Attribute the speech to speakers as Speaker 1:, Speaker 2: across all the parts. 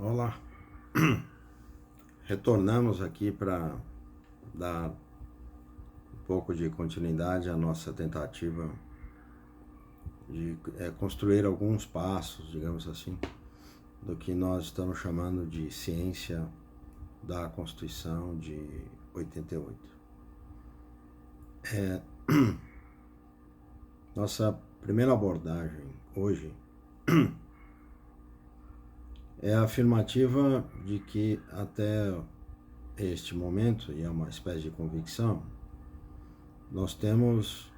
Speaker 1: Olá, retornamos aqui para dar um pouco de continuidade à nossa tentativa de construir alguns passos, digamos assim, do que nós estamos chamando de ciência da Constituição de 88. Nossa primeira abordagem hoje é a afirmativa de que até este momento, e é uma espécie de convicção, nós temos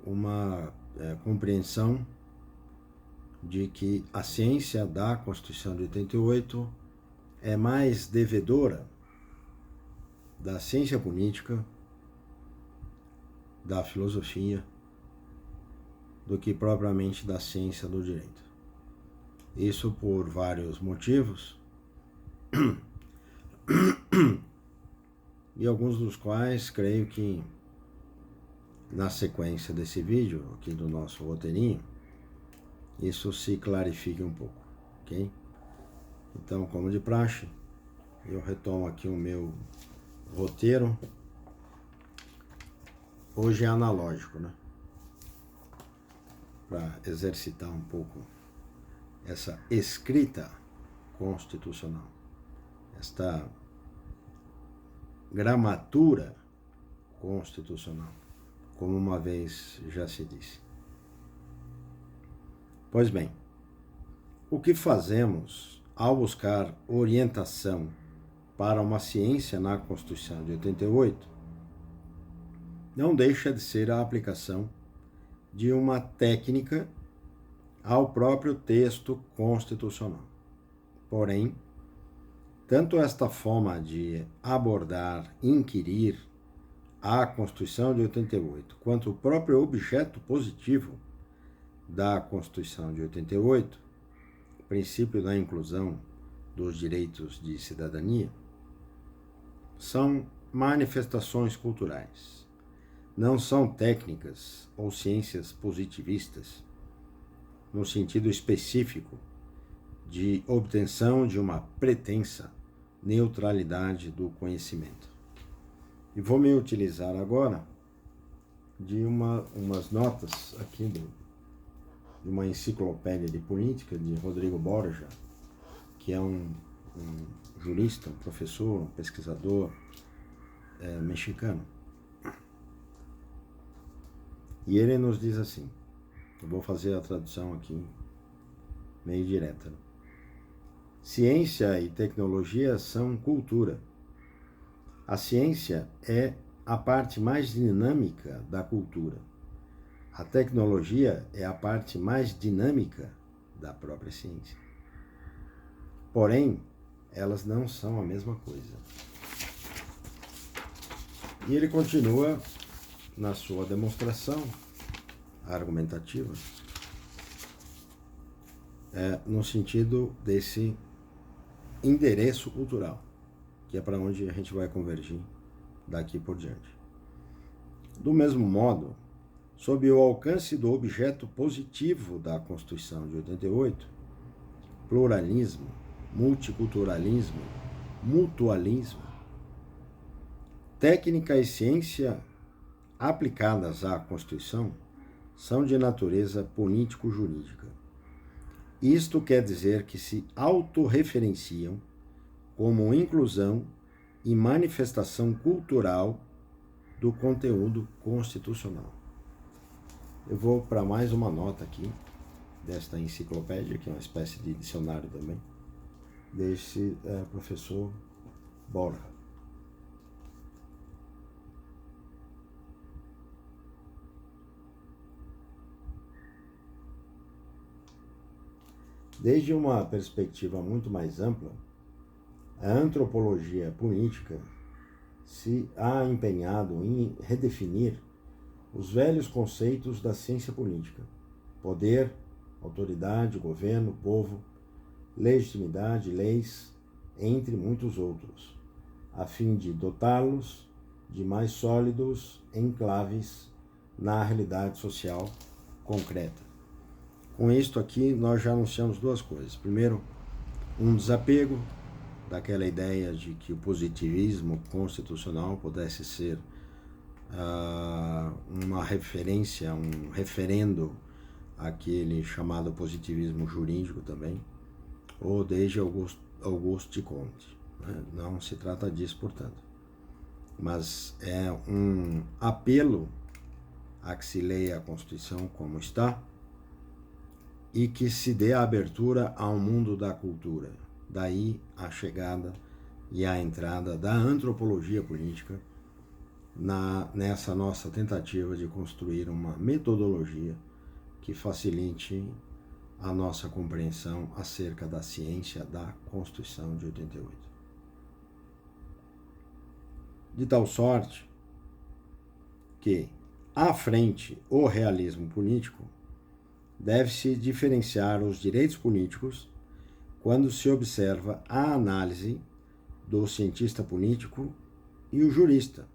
Speaker 1: uma compreensão de que a ciência da Constituição de 88 é mais devedora da ciência política, da filosofia, do que propriamente da ciência do direito. Isso por vários motivos, e alguns dos quais creio que na sequência desse vídeo, aqui do nosso roteirinho, isso se clarifique um pouco, ok? Então, como de praxe, eu retomo aqui o meu roteiro. Hoje é analógico, né? Para exercitar um pouco essa escrita constitucional, esta gramatura constitucional, como uma vez já se disse. Pois bem, o que fazemos ao buscar orientação para uma ciência na Constituição de 88 não deixa de ser a aplicação de uma técnica ao próprio texto constitucional. Porém, tanto esta forma de abordar, inquirir a Constituição de 88, quanto o próprio objeto positivo da Constituição de 88, o princípio da inclusão dos direitos de cidadania, são manifestações culturais. Não são técnicas ou ciências positivistas, no sentido específico de obtenção de uma pretensa neutralidade do conhecimento. E vou me utilizar agora de umas notas aqui de uma enciclopédia de política de Rodrigo Borja, que é um jurista, um professor, um pesquisador mexicano. E ele nos diz assim, eu vou fazer a tradução aqui meio direta. Ciência e tecnologia são cultura. A ciência é a parte mais dinâmica da cultura. A tecnologia é a parte mais dinâmica da própria ciência. Porém, elas não são a mesma coisa. E ele continua na sua demonstração argumentativa, no sentido desse endereço cultural, que é para onde a gente vai convergir daqui por diante. Do mesmo modo, sob o alcance do objeto positivo da Constituição de 88, pluralismo, multiculturalismo, mutualismo, técnica e ciência aplicadas à Constituição são de natureza político-jurídica. Isto quer dizer que se autorreferenciam como inclusão e manifestação cultural do conteúdo constitucional. Eu vou para mais uma nota aqui desta enciclopédia, que é uma espécie de dicionário também, desse professor Borja. Desde uma perspectiva muito mais ampla, a antropologia política se há empenhado em redefinir os velhos conceitos da ciência política: poder, autoridade, governo, povo, legitimidade, leis, entre muitos outros, a fim de dotá-los de mais sólidos enclaves na realidade social concreta. Com isto aqui, nós já anunciamos duas coisas. Primeiro, um desapego daquela ideia de que o positivismo constitucional pudesse ser uma referência, um referendo àquele chamado positivismo jurídico também, ou desde Auguste Comte. Não se trata disso, portanto. Mas é um apelo a que se leia a Constituição como está e que se dê a abertura ao mundo da cultura. Daí a chegada e a entrada da antropologia política nessa nossa tentativa de construir uma metodologia que facilite a nossa compreensão acerca da ciência da Constituição de 88. De tal sorte que, à frente, o realismo político deve-se diferenciar os direitos políticos quando se observa a análise do cientista político e o jurista,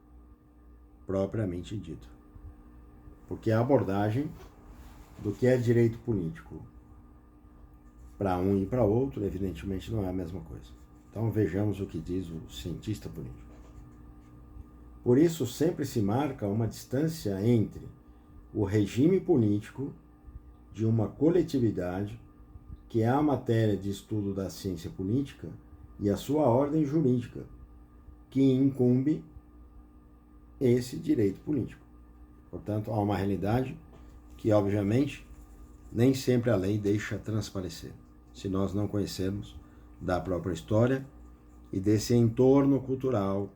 Speaker 1: propriamente dito. Porque a abordagem do que é direito político para um e para outro, evidentemente, não é a mesma coisa. Então vejamos o que diz o cientista político. Por isso, sempre se marca uma distância entre o regime político de uma coletividade, que é a matéria de estudo da ciência política, e a sua ordem jurídica, que incumbe esse direito político. Portanto, há uma realidade que, obviamente, nem sempre a lei deixa transparecer, se nós não conhecermos da própria história e desse entorno cultural,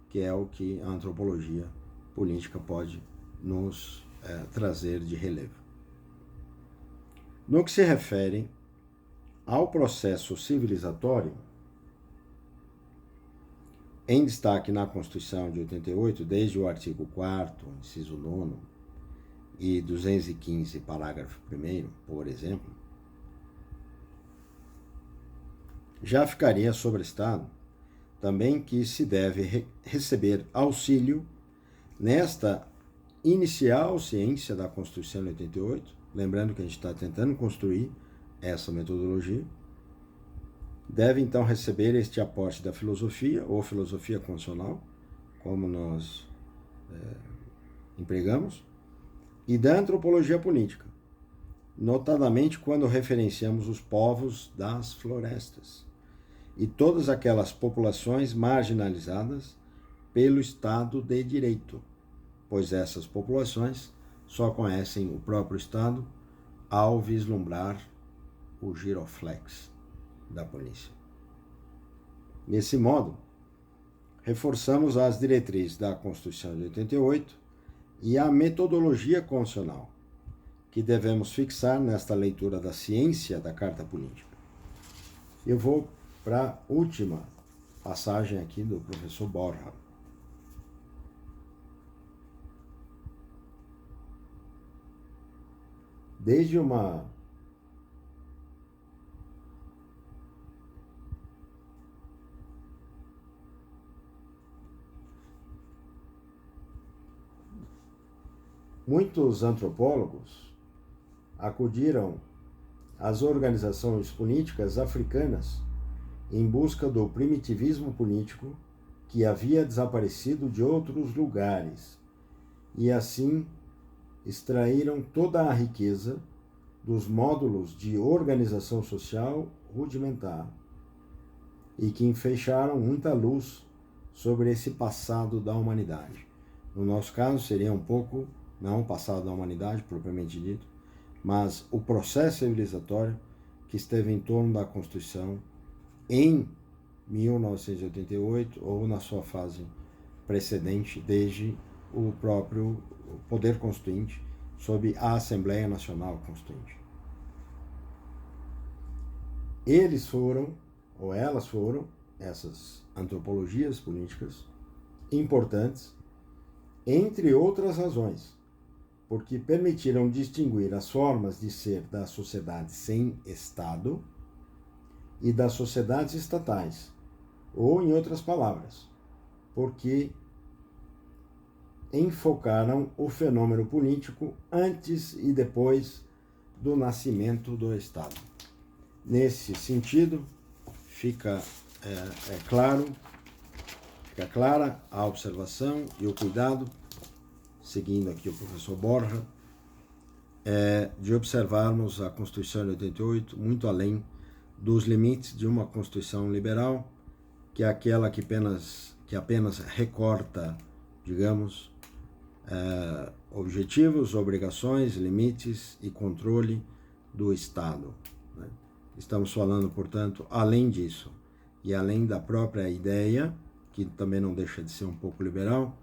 Speaker 1: que é o que a antropologia política pode nos trazer de relevo. No que se refere ao processo civilizatório, em destaque na Constituição de 88, desde o artigo 4º, inciso 9, e 215, parágrafo 1º, por exemplo, já ficaria sobrestado também que se deve receber auxílio nesta inicial ciência da Constituição de 88, lembrando que a gente está tentando construir essa metodologia, deve então receber este aporte da filosofia, ou filosofia constitucional, como nós empregamos, e da antropologia política, notadamente quando referenciamos os povos das florestas e todas aquelas populações marginalizadas pelo Estado de Direito, pois essas populações só conhecem o próprio Estado ao vislumbrar o giroflex da polícia. Nesse modo, reforçamos as diretrizes da Constituição de 88 e a metodologia constitucional que devemos fixar nesta leitura da ciência da Carta Política. Eu vou para a última passagem aqui do professor Borja. Desde muitos antropólogos acudiram às organizações políticas africanas em busca do primitivismo político que havia desaparecido de outros lugares e assim extraíram toda a riqueza dos módulos de organização social rudimentar e que enfeixaram muita luz sobre esse passado da humanidade. No nosso caso, seria um pouco, não o passado da humanidade, propriamente dito, mas o processo civilizatório que esteve em torno da Constituição em 1988 ou na sua fase precedente, desde o próprio Poder Constituinte, sob a Assembleia Nacional Constituinte. Eles foram, ou elas foram, essas antropologias políticas, importantes, entre outras razões, porque permitiram distinguir as formas de ser da sociedade sem Estado e das sociedades estatais, ou, em outras palavras, porque enfocaram o fenômeno político antes e depois do nascimento do Estado. Nesse sentido, fica claro, fica clara a observação e o cuidado, seguindo aqui o professor Borja, de observarmos a Constituição de 88 muito além dos limites de uma Constituição liberal, que é aquela que apenas recorta, digamos, objetivos, obrigações, limites e controle do Estado, né? Estamos falando, portanto, além disso, e além da própria ideia, que também não deixa de ser um pouco liberal,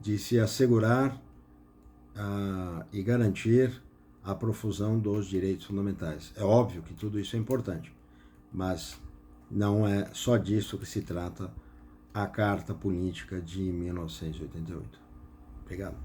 Speaker 1: de se assegurar e garantir a profusão dos direitos fundamentais. É óbvio que tudo isso é importante, mas não é só disso que se trata a Carta Política de 1988. Obrigado.